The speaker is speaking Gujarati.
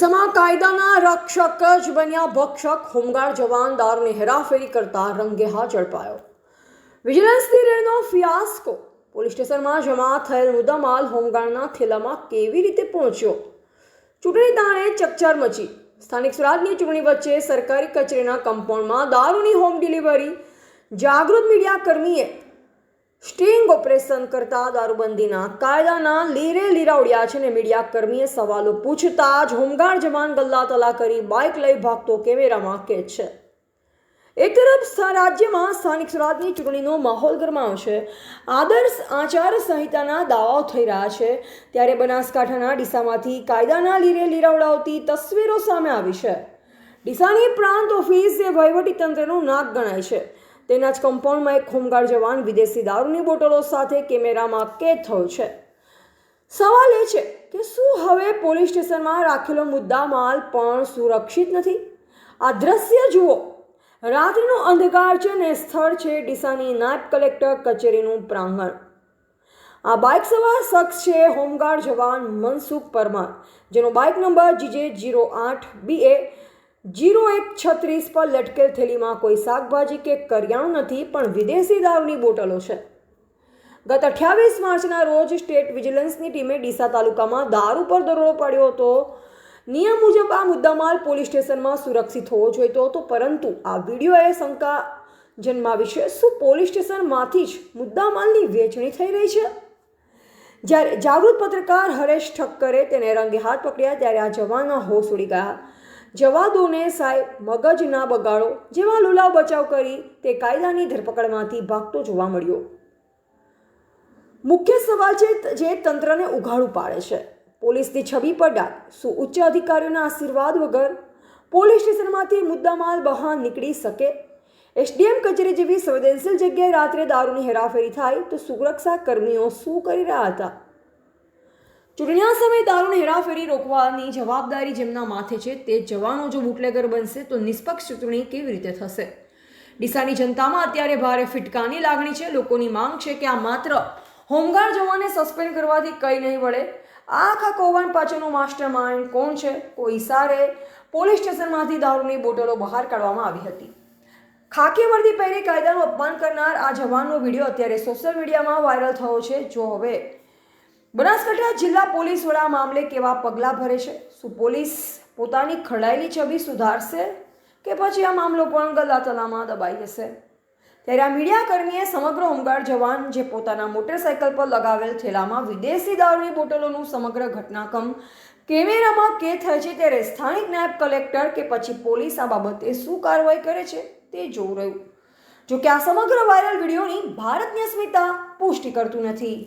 સમા કાયદાના રક્ષક જ બન્યા ભક્ષક હોમગાર્ડ જવાન દારૂની હેરાફેરી કરતા રંગે હાથ ઝડપાયો. વિજિલન્સની રેડનો ફિયાસ્કો. પોલીસ સ્ટેશનમાં જમા થયેલ મુદ્દામાલ હોમગાર્ડના થેલામાં કેવી રીતે પહોંચ્યો? ચૂંટણી તાણે ચકચાર મચી. સ્થાનિક સ્વરાજની ચૂંટણી વચ્ચે સરકારી કચેરીના કમ્પાઉન્ડમાં દારૂની હોમ ડિલિવરી. જાગૃત મીડિયા કર્મીએ સ્ટિંગ ઓપરેશન કરતા દારૂબંધીના કાયદાના લીરે લીરા ઉડ્યા છે ને મીડિયા કર્મીએ સવાલો પૂછતા જ હોમગાર્ડ જવાન ગલ્લા તલા કરી બાઇક લઈ ભાગતો કેમેરામાં કેદ છે. એક તરફ રાજ્યમાં સ્થાનિક સ્વરાજની ચૂંટણીનો માહોલ ગરમાયો છે. આદર્શ આચાર સંહિતાના દાવાઓ થઈ રહ્યા છે, ત્યારે બનાસકાંઠાના ડીસામાંથી કાયદાના લીરે લીરા ઉડાવતી તસવીરો સામે આવી છે. ડીસાની પ્રાંત ઓફિસ એ વહીવટી તંત્રનું નાક ગણાય છે. તેના જ કમ્પાઉન્ડમાં એક હોમગાર્ડ જવાન વિદેશી દારૂની બોટલો સાથે કેમેરામાં કેદ થયો છે. સવાલ એ છે કે શું હવે પોલીસ સ્ટેશનમાં રાખેલો મુદ્દામાલ પણ સુરક્ષિત નથી? આ દ્રશ્ય જુઓ. રાત્રિનો અંધકાર છે ને સ્થળ છે ડીસાની નાયબ કલેક્ટર કચેરીનું પ્રાંગણ. આ બાઇક સવાર શખ્સ છે હોમગાર્ડ જવાન મનસુખ પરમાર, જેનો બાઇક નંબર GJ08BA 0136 પર લટકેલ થેલીમાં કોઈ શાકભાજી કે કરિયાણું નથી, પણ વિદેશી દારૂની બોટલો છે. ગત 28 માર્ચના રોજ સ્ટેટ વિજિલન્સની ટીમે ડીસા તાલુકામાં દારૂ પર દરોડો પાડ્યો હતો. નિયમ મુજબ આ મુદ્દામાલ પોલીસ સ્ટેશનમાં સુરક્ષિત હોવો જોઈતો હતો, પરંતુ આ વિડીયોએ શંકા જન્માવી છે. શું પોલીસ સ્ટેશનમાંથી જ મુદ્દામાલની વહેંચણી થઈ રહી છે? જ્યારે જાગૃત પત્રકાર હરેશ ઠક્કરે તેને રંગે હાથ પકડ્યા ત્યારે આ જવાનના હોશ ઉડી ગયા. જવાદોને સાહેબ મગજ ના બગાડો જેવા લુલાવ બચાવ કરી તે કાયદાની ધરપકડમાંથી ભાગતો જોવા મળ્યો. મુખ્ય સવાલ છે જે તંત્રને ઉઘાડું પાડે છે. પોલીસની છબી પર ડાઘ. શું ઉચ્ચ અધિકારીઓના આશીર્વાદ વગર પોલીસ સ્ટેશનમાંથી મુદ્દામાલ બહાર નીકળી શકે? SDM કચેરી જેવી સંવેદનશીલ જગ્યાએ રાત્રે દારૂની હેરાફેરી થાય તો સુરક્ષા કર્મીઓ શું કરી રહ્યા હતા? ચૂંટણીના સમયે દારૂની હેરાફેરી રોકવાની જવાબદારી જેમના માથે છે તે જવાનો જો બુટલેગર બનશે તો નિષ્પક્ષ ચૂંટણી કેવી રીતે થશે? ડીસાની જનતામાં અત્યારે ભારે ફિટકાની લાગણી છે. લોકોની માંગ છે કે આ માત્ર હોમગાર્ડ જવાનને સસ્પેન્ડ કરવાથી કંઈ નહીં વળે. આખા કૌભાંડ પાછળનો માસ્ટર માઇન્ડ કોણ છે? કોઈ ઇશારે પોલીસ સ્ટેશનમાંથી દારૂની બોટલો બહાર કાઢવામાં આવી હતી. ખાકી વર્દી પહેરી કાયદાનું અપમાન કરનાર આ જવાનનો વિડીયો અત્યારે સોશિયલ મીડિયામાં વાયરલ થયો છે. જો હવે બનાસકાંઠા જિલ્લા પોલીસ વડા મામલે કેવા પગલાં ભરે છે? શું પોલીસ પોતાની ખરડાયેલી છબી સુધારશે કે પછી આ મામલો પણ ગલ્લા તલામાં દબાઈ જશે? ત્યારે આ મીડિયાકર્મીએ સમગ્ર હોમગાર્ડ જવાન જે પોતાના મોટરસાઇકલ પર લગાવેલ થેલામાં વિદેશી દારૂની બોટલોનું સમગ્ર ઘટનાક્રમ કેમેરામાં કેદ થાય છે, ત્યારે સ્થાનિક નાયબ કલેક્ટર કે પછી પોલીસ આ બાબતે શું કાર્યવાહી કરે છે તે જોવું રહ્યું. જો કે આ સમગ્ર વાયરલ વિડીયોની ભારતની અસ્મિતા પુષ્ટિ કરતું નથી.